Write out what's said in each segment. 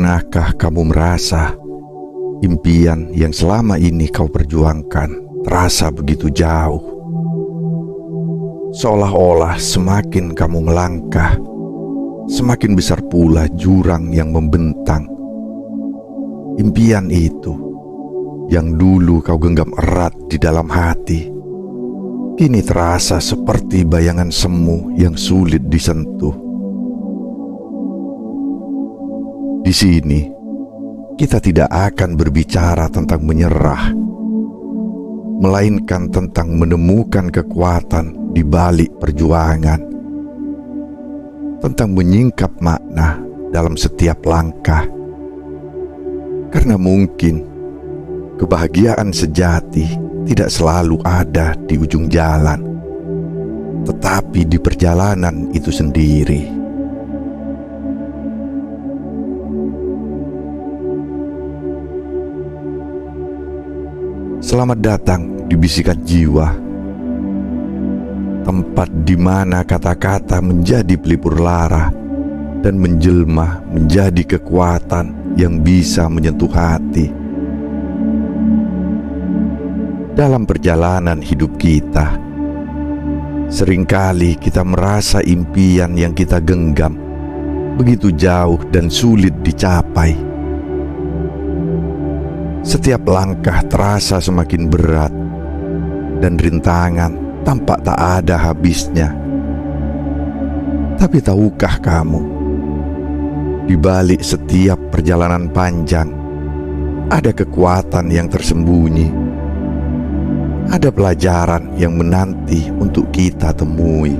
Pernahkah kamu merasa impian yang selama ini kau perjuangkan terasa begitu jauh? Seolah-olah semakin kamu melangkah, semakin besar pula jurang yang membentang. Impian itu yang dulu kau genggam erat di dalam hati, kini terasa seperti bayangan semu yang sulit disentuh. Di sini, kita tidak akan berbicara tentang menyerah, melainkan tentang menemukan kekuatan di balik perjuangan, tentang menyingkap makna dalam setiap langkah. Karena mungkin kebahagiaan sejati tidak selalu ada di ujung jalan, tetapi di perjalanan itu sendiri. Selamat datang di Bisikan Jiwa, tempat di mana kata-kata menjadi pelipur lara dan menjelma menjadi kekuatan yang bisa menyentuh hati. Dalam perjalanan hidup kita, seringkali kita merasa impian yang kita genggam begitu jauh dan sulit dicapai. Setiap langkah terasa semakin berat, dan rintangan tampak tak ada habisnya. Tapi tahukah kamu, di balik setiap perjalanan panjang, ada kekuatan yang tersembunyi. Ada pelajaran yang menanti untuk kita temui.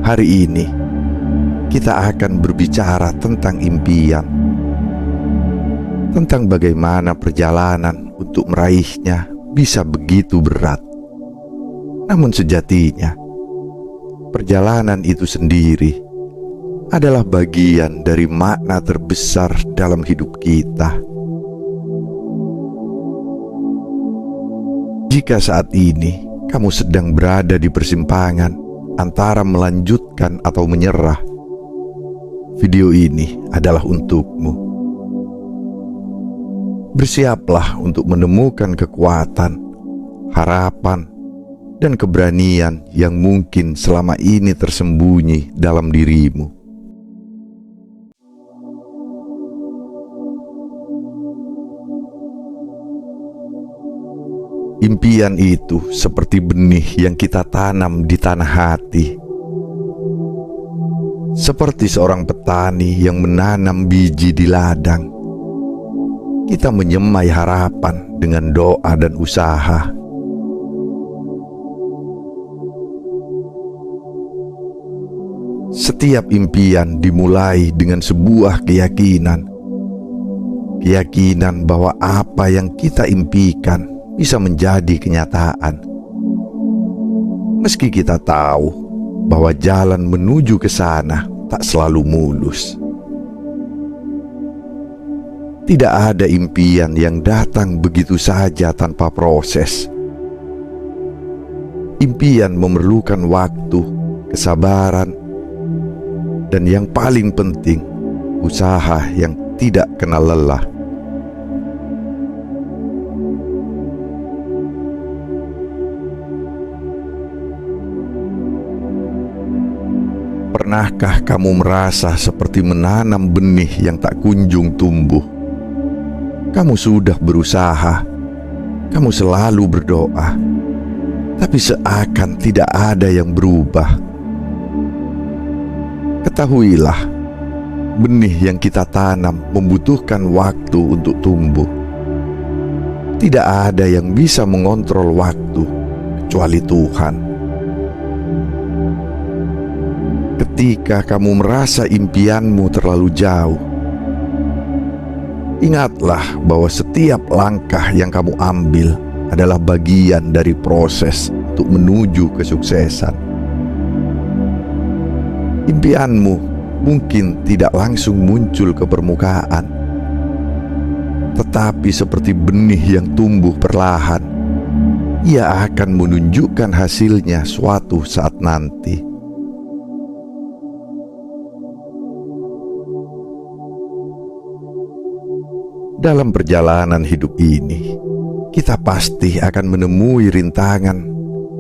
Hari ini, kita akan berbicara tentang impian, tentang bagaimana perjalanan untuk meraihnya bisa begitu berat. Namun sejatinya, perjalanan itu sendiri adalah bagian dari makna terbesar dalam hidup kita. Jika saat ini kamu sedang berada di persimpangan antara melanjutkan atau menyerah, video ini adalah untukmu. Bersiaplah untuk menemukan kekuatan, harapan, dan keberanian yang mungkin selama ini tersembunyi dalam dirimu. Impian itu seperti benih yang kita tanam di tanah hati. Seperti seorang petani yang menanam biji di ladang, kita menyemai harapan dengan doa dan usaha. Setiap impian dimulai dengan sebuah keyakinan bahwa apa yang kita impikan bisa menjadi kenyataan. Meski kita tahu bahwa jalan menuju ke sana tak selalu mulus. Tidak ada impian yang datang begitu saja tanpa proses. Impian memerlukan waktu, kesabaran, dan yang paling penting, usaha yang tidak kenal lelah. Pernahkah kamu merasa seperti menanam benih yang tak kunjung tumbuh? Kamu sudah berusaha, kamu selalu berdoa, tapi seakan tidak ada yang berubah. Ketahuilah, benih yang kita tanam membutuhkan waktu untuk tumbuh. Tidak ada yang bisa mengontrol waktu kecuali Tuhan. Ketika kamu merasa impianmu terlalu jauh, ingatlah bahwa setiap langkah yang kamu ambil adalah bagian dari proses untuk menuju kesuksesan. Impianmu mungkin tidak langsung muncul ke permukaan, tetapi seperti benih yang tumbuh perlahan, ia akan menunjukkan hasilnya suatu saat nanti. Dalam perjalanan hidup ini, kita pasti akan menemui rintangan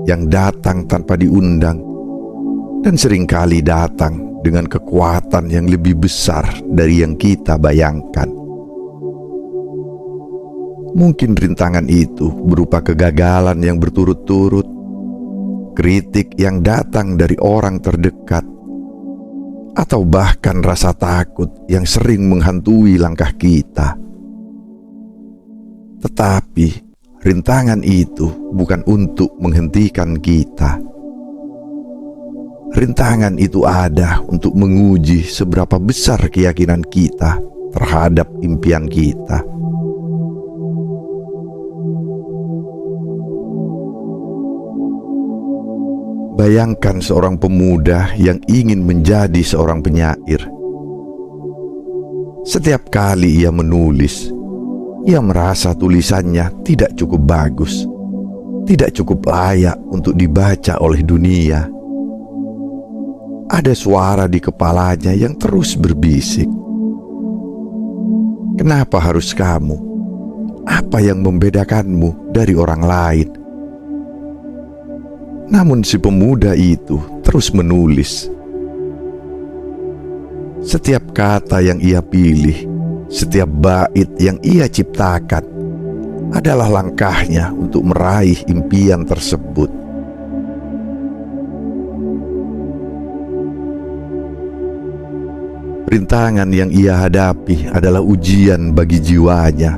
yang datang tanpa diundang dan seringkali datang dengan kekuatan yang lebih besar dari yang kita bayangkan. Mungkin rintangan itu berupa kegagalan yang berturut-turut, kritik yang datang dari orang terdekat, atau bahkan rasa takut yang sering menghantui langkah kita. Tetapi rintangan itu bukan untuk menghentikan kita. Rintangan itu ada untuk menguji seberapa besar keyakinan kita terhadap impian kita. Bayangkan seorang pemuda yang ingin menjadi seorang penyair. Setiap kali ia menulis, ia merasa tulisannya tidak cukup bagus, tidak cukup layak untuk dibaca oleh dunia. Ada suara di kepalanya yang terus berbisik, "Kenapa harus kamu? Apa yang membedakanmu dari orang lain?" Namun si pemuda itu terus menulis. Setiap kata yang ia pilih, setiap bait yang ia ciptakan adalah langkahnya untuk meraih impian tersebut. Rintangan yang ia hadapi adalah ujian bagi jiwanya.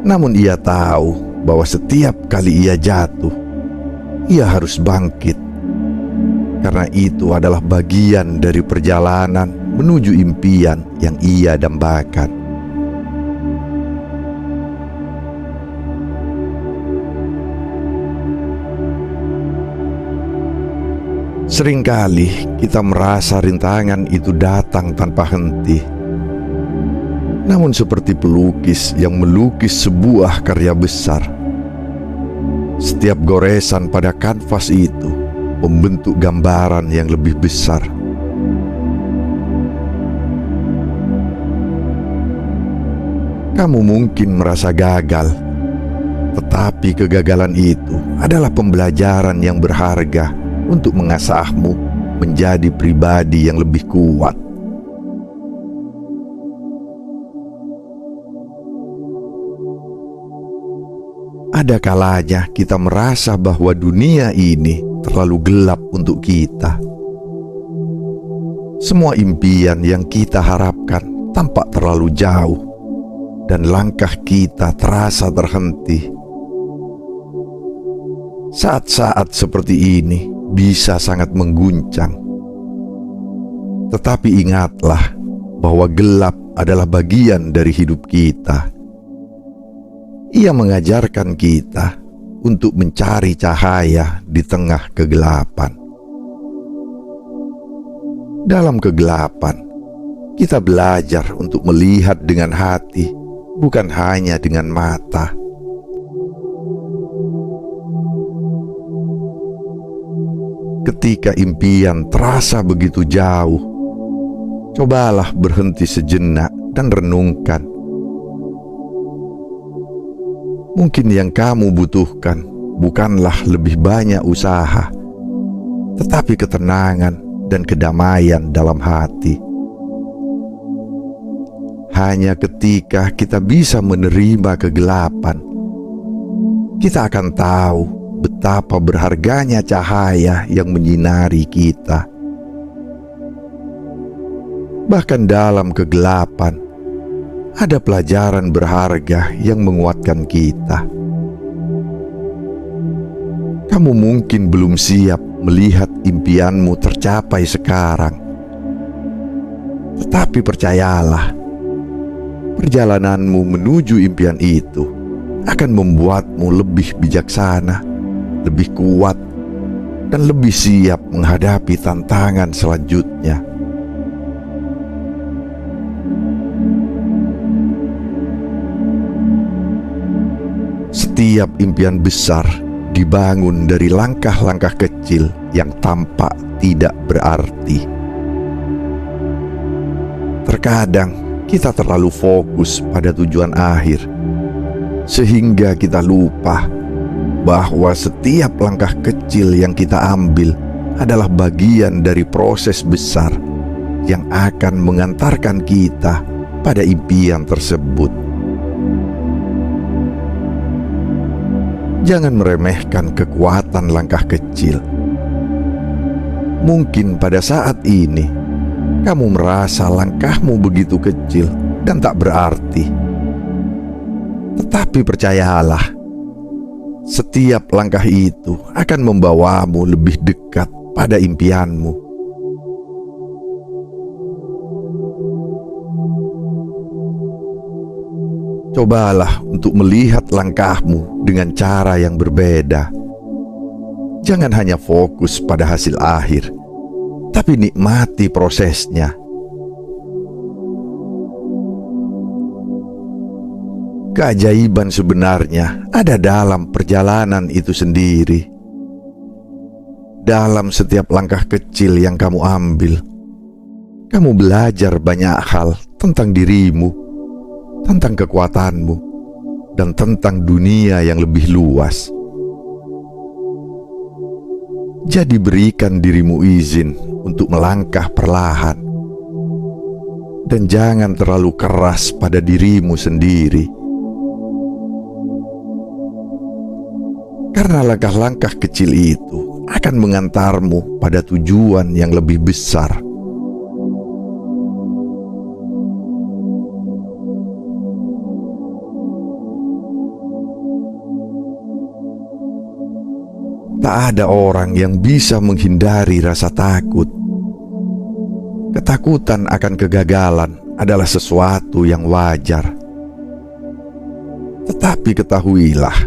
Namun ia tahu bahwa setiap kali ia jatuh, ia harus bangkit. Karena itu adalah bagian dari perjalanan menuju impian yang ia dambakan. Seringkali kita merasa rintangan itu datang tanpa henti. Namun seperti pelukis yang melukis sebuah karya besar, setiap goresan pada kanvas itu membentuk gambaran yang lebih besar. Kamu mungkin merasa gagal, tetapi kegagalan itu adalah pembelajaran yang berharga untuk mengasahmu menjadi pribadi yang lebih kuat. Ada kalanya kita merasa bahwa dunia ini terlalu gelap untuk kita. Semua impian yang kita harapkan tampak terlalu jauh, dan langkah kita terasa terhenti. Saat-saat seperti ini bisa sangat mengguncang. Tetapi ingatlah bahwa gelap adalah bagian dari hidup kita. Ia mengajarkan kita untuk mencari cahaya di tengah kegelapan. Dalam kegelapan, kita belajar untuk melihat dengan hati, bukan hanya dengan mata. Ketika impian terasa begitu jauh, cobalah berhenti sejenak dan renungkan. Mungkin yang kamu butuhkan bukanlah lebih banyak usaha, tetapi ketenangan dan kedamaian dalam hati. Hanya ketika kita bisa menerima kegelapan, kita akan tahu betapa berharganya cahaya yang menyinari kita. Bahkan dalam kegelapan, ada pelajaran berharga yang menguatkan kita. Kamu mungkin belum siap melihat impianmu tercapai sekarang, tetapi percayalah, perjalananmu menuju impian itu akan membuatmu lebih bijaksana, lebih kuat, dan lebih siap menghadapi tantangan selanjutnya. Setiap impian besar dibangun dari langkah-langkah kecil yang tampak tidak berarti. Terkadang kita terlalu fokus pada tujuan akhir, sehingga kita lupa bahwa setiap langkah kecil yang kita ambil adalah bagian dari proses besar yang akan mengantarkan kita pada impian tersebut. Jangan meremehkan kekuatan langkah kecil. Mungkin pada saat ini kamu merasa langkahmu begitu kecil dan tak berarti. Tetapi percayalah, setiap langkah itu akan membawamu lebih dekat pada impianmu. Cobalah untuk melihat langkahmu dengan cara yang berbeda. Jangan hanya fokus pada hasil akhir, tapi nikmati prosesnya. Keajaiban sebenarnya ada dalam perjalanan itu sendiri. Dalam setiap langkah kecil yang kamu ambil, kamu belajar banyak hal tentang dirimu, tentang kekuatanmu, dan tentang dunia yang lebih luas. Jadi berikan dirimu izin untuk melangkah perlahan, dan jangan terlalu keras pada dirimu sendiri. Karena langkah-langkah kecil itu akan mengantarmu pada tujuan yang lebih besar. Tak ada orang yang bisa menghindari rasa takut. Ketakutan akan kegagalan adalah sesuatu yang wajar. Tetapi ketahuilah,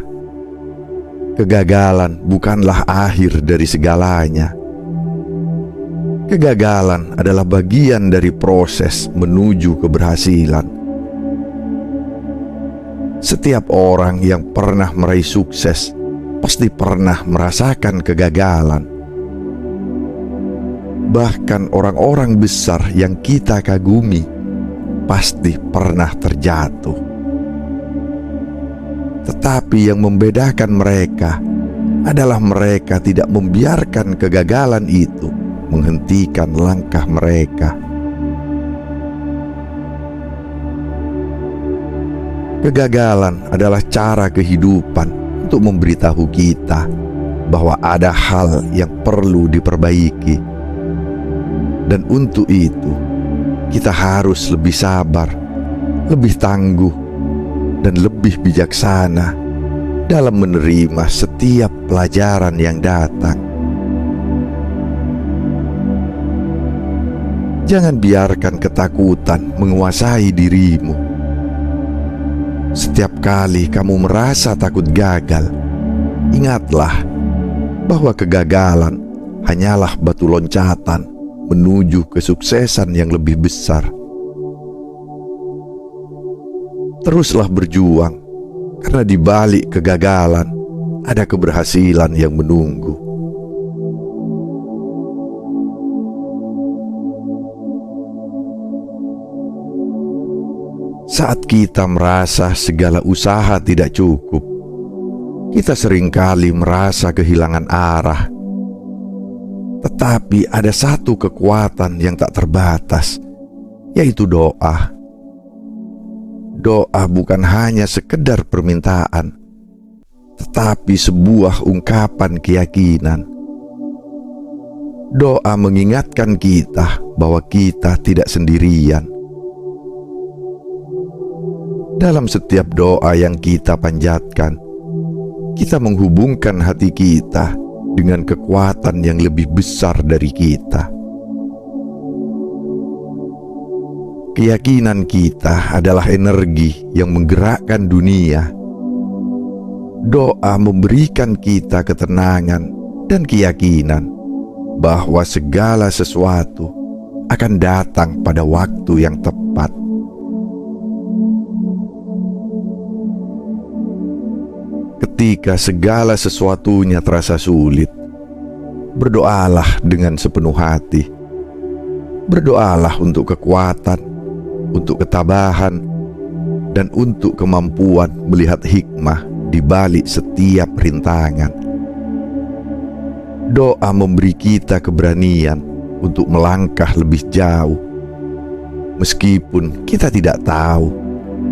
kegagalan bukanlah akhir dari segalanya. Kegagalan adalah bagian dari proses menuju keberhasilan. Setiap orang yang pernah meraih sukses pasti pernah merasakan kegagalan. Bahkan orang-orang besar yang kita kagumi pasti pernah terjatuh. Tetapi yang membedakan mereka adalah mereka tidak membiarkan kegagalan itu menghentikan langkah mereka. Kegagalan adalah cara kehidupan untuk memberitahu kita bahwa ada hal yang perlu diperbaiki. Dan untuk itu, kita harus lebih sabar, lebih tangguh, dan lebih bijaksana dalam menerima setiap pelajaran yang datang. Jangan biarkan ketakutan menguasai dirimu. Setiap kali kamu merasa takut gagal, ingatlah bahwa kegagalan hanyalah batu loncatan menuju kesuksesan yang lebih besar. Teruslah berjuang, karena di balik kegagalan ada keberhasilan yang menunggu. Saat kita merasa segala usaha tidak cukup, kita seringkali merasa kehilangan arah. Tetapi ada satu kekuatan yang tak terbatas, yaitu doa. Doa bukan hanya sekedar permintaan, tetapi sebuah ungkapan keyakinan. Doa mengingatkan kita bahwa kita tidak sendirian. Dalam setiap doa yang kita panjatkan, kita menghubungkan hati kita dengan kekuatan yang lebih besar dari kita. Keyakinan kita adalah energi yang menggerakkan dunia. Doa memberikan kita ketenangan dan keyakinan bahwa segala sesuatu akan datang pada waktu yang tepat. Ketika segala sesuatunya terasa sulit, berdoalah dengan sepenuh hati. Berdoalah untuk kekuatan, untuk ketabahan, dan untuk kemampuan melihat hikmah di balik setiap rintangan. Doa memberi kita keberanian untuk melangkah lebih jauh, meskipun kita tidak tahu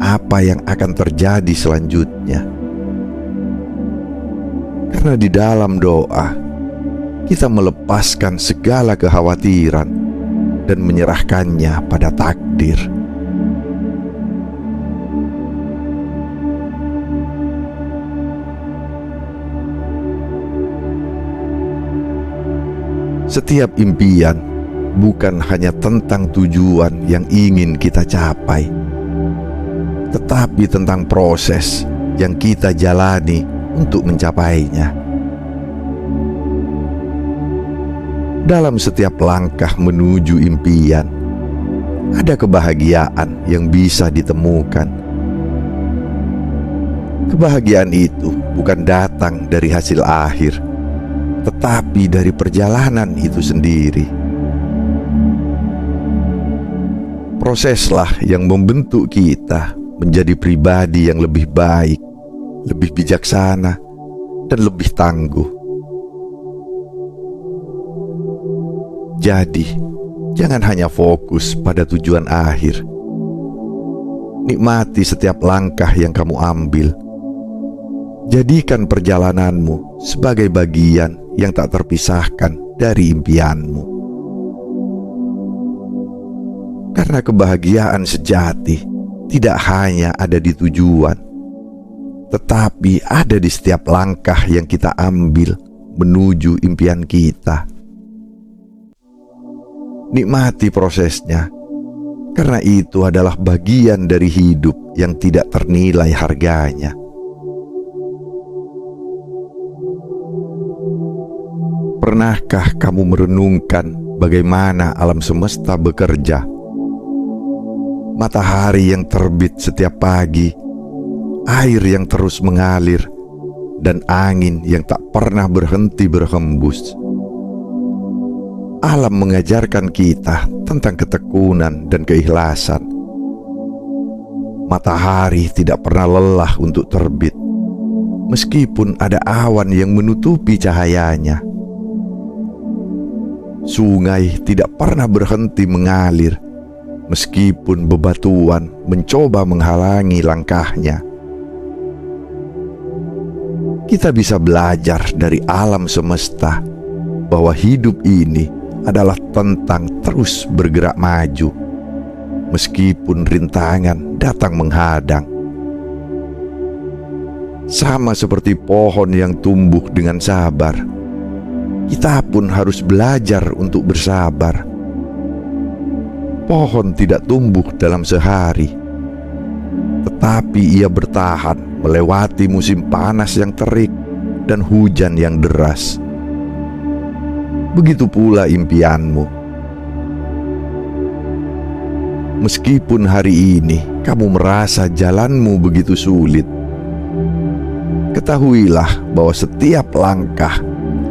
apa yang akan terjadi selanjutnya. Karena di dalam doa, kita melepaskan segala kekhawatiran dan menyerahkannya pada takdir. Setiap impian bukan hanya tentang tujuan yang ingin kita capai, tetapi tentang proses yang kita jalani untuk mencapainya. Dalam setiap langkah menuju impian, ada kebahagiaan yang bisa ditemukan. Kebahagiaan itu bukan datang dari hasil akhir, tetapi dari perjalanan itu sendiri. Proseslah yang membentuk kita menjadi pribadi yang lebih baik, lebih bijaksana, dan lebih tangguh. Jadi, jangan hanya fokus pada tujuan akhir. Nikmati setiap langkah yang kamu ambil. Jadikan perjalananmu sebagai bagian yang tak terpisahkan dari impianmu. Karena kebahagiaan sejati tidak hanya ada di tujuan, tetapi ada di setiap langkah yang kita ambil menuju impian kita. Nikmati prosesnya, karena itu adalah bagian dari hidup yang tidak ternilai harganya. Pernahkah kamu merenungkan bagaimana alam semesta bekerja? Matahari yang terbit setiap pagi, air yang terus mengalir, dan angin yang tak pernah berhenti berhembus. Alam mengajarkan kita tentang ketekunan dan keikhlasan. Matahari tidak pernah lelah untuk terbit, meskipun ada awan yang menutupi cahayanya. Sungai tidak pernah berhenti mengalir, meskipun bebatuan mencoba menghalangi langkahnya. Kita bisa belajar dari alam semesta bahwa hidup ini adalah tentang terus bergerak maju, meskipun rintangan datang menghadang. Sama seperti pohon yang tumbuh dengan sabar, kita pun harus belajar untuk bersabar. Pohon tidak tumbuh dalam sehari, tetapi ia bertahan melewati musim panas yang terik dan hujan yang deras. Begitu pula impianmu. Meskipun hari ini kamu merasa jalanmu begitu sulit, ketahuilah bahwa setiap langkah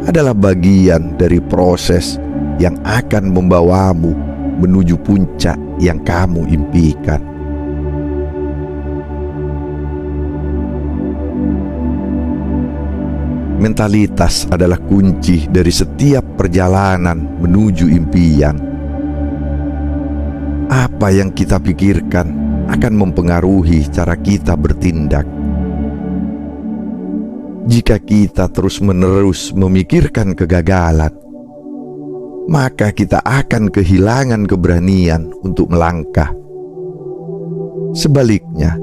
adalah bagian dari proses yang akan membawamu menuju puncak yang kamu impikan. Mentalitas adalah kunci dari setiap perjalanan menuju impian. Apa yang kita pikirkan akan mempengaruhi cara kita bertindak. Jika kita terus-menerus memikirkan kegagalan, maka kita akan kehilangan keberanian untuk melangkah. Sebaliknya,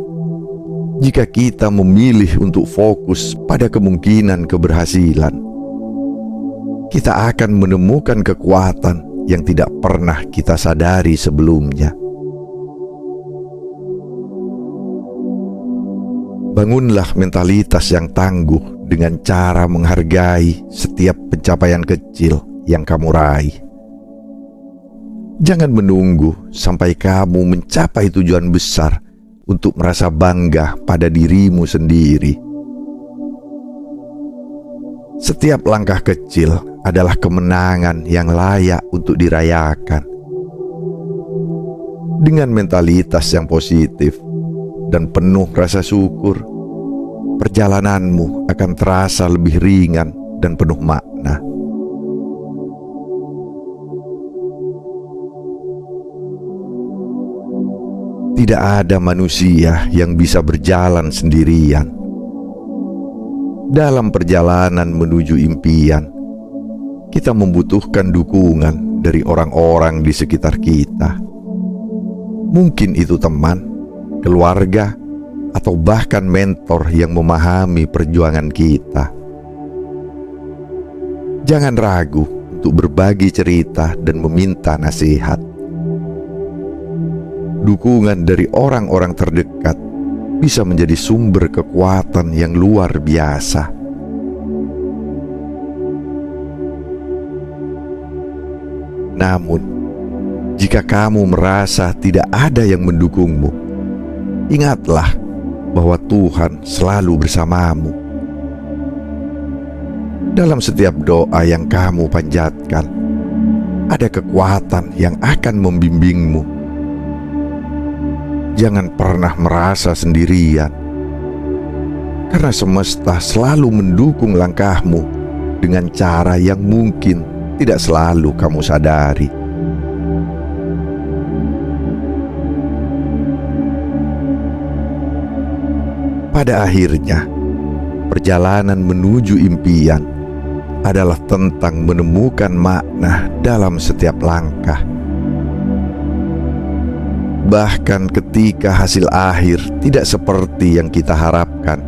jika kita memilih untuk fokus pada kemungkinan keberhasilan, kita akan menemukan kekuatan yang tidak pernah kita sadari sebelumnya. Bangunlah mentalitas yang tangguh dengan cara menghargai setiap pencapaian kecil yang kamu raih. Jangan menunggu sampai kamu mencapai tujuan besar untuk merasa bangga pada dirimu sendiri. Setiap langkah kecil adalah kemenangan yang layak untuk dirayakan. Dengan mentalitas yang positif dan penuh rasa syukur, perjalananmu akan terasa lebih ringan dan penuh makna. Tidak ada manusia yang bisa berjalan sendirian. Dalam perjalanan menuju impian, kita membutuhkan dukungan dari orang-orang di sekitar kita. Mungkin itu teman, keluarga, atau bahkan mentor yang memahami perjuangan kita. Jangan ragu untuk berbagi cerita dan meminta nasihat. Dukungan dari orang-orang terdekat bisa menjadi sumber kekuatan yang luar biasa. Namun, jika kamu merasa tidak ada yang mendukungmu, ingatlah bahwa Tuhan selalu bersamamu. Dalam setiap doa yang kamu panjatkan, ada kekuatan yang akan membimbingmu. Jangan pernah merasa sendirian, karena semesta selalu mendukung langkahmu dengan cara yang mungkin tidak selalu kamu sadari. Pada akhirnya, perjalanan menuju impian adalah tentang menemukan makna dalam setiap langkah. Bahkan ketika hasil akhir tidak seperti yang kita harapkan,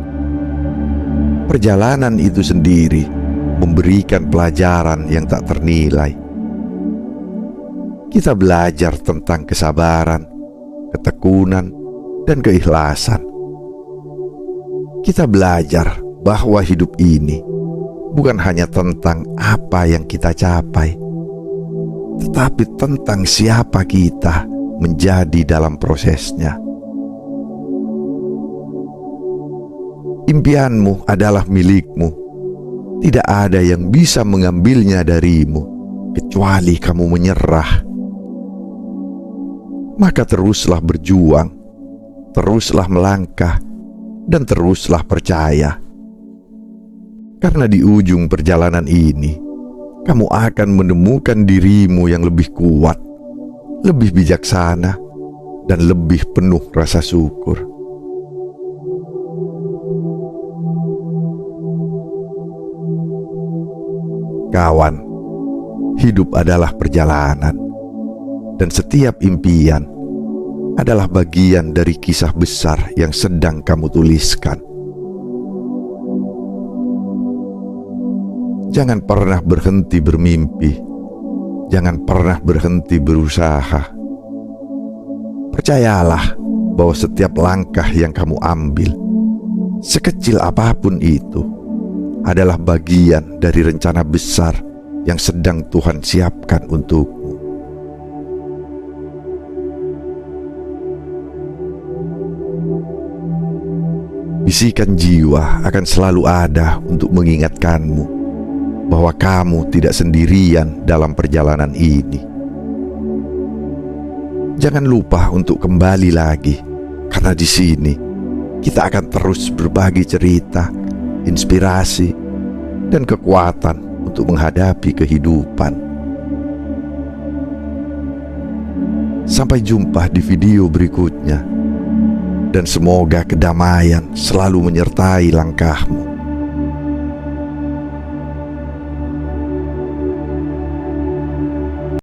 perjalanan itu sendiri memberikan pelajaran yang tak ternilai. Kita belajar tentang kesabaran, ketekunan, dan keikhlasan. Kita belajar bahwa hidup ini bukan hanya tentang apa yang kita capai, tetapi tentang siapa kita menjadi dalam prosesnya. Impianmu adalah milikmu. Tidak ada yang bisa mengambilnya darimu kecuali kamu menyerah. Maka teruslah berjuang, teruslah melangkah, dan teruslah percaya. Karena di ujung perjalanan ini, kamu akan menemukan dirimu yang lebih kuat, lebih bijaksana, dan lebih penuh rasa syukur. Kawan, hidup adalah perjalanan, dan setiap impian adalah bagian dari kisah besar yang sedang kamu tuliskan. Jangan pernah berhenti bermimpi. Jangan pernah berhenti berusaha. Percayalah bahwa setiap langkah yang kamu ambil, sekecil apapun itu, adalah bagian dari rencana besar yang sedang Tuhan siapkan untukmu. Bisikan jiwa akan selalu ada untuk mengingatkanmu bahwa kamu tidak sendirian dalam perjalanan ini. Jangan lupa untuk kembali lagi, karena di sini kita akan terus berbagi cerita, inspirasi, dan kekuatan untuk menghadapi kehidupan. Sampai jumpa di video berikutnya. Dan semoga kedamaian selalu menyertai langkahmu.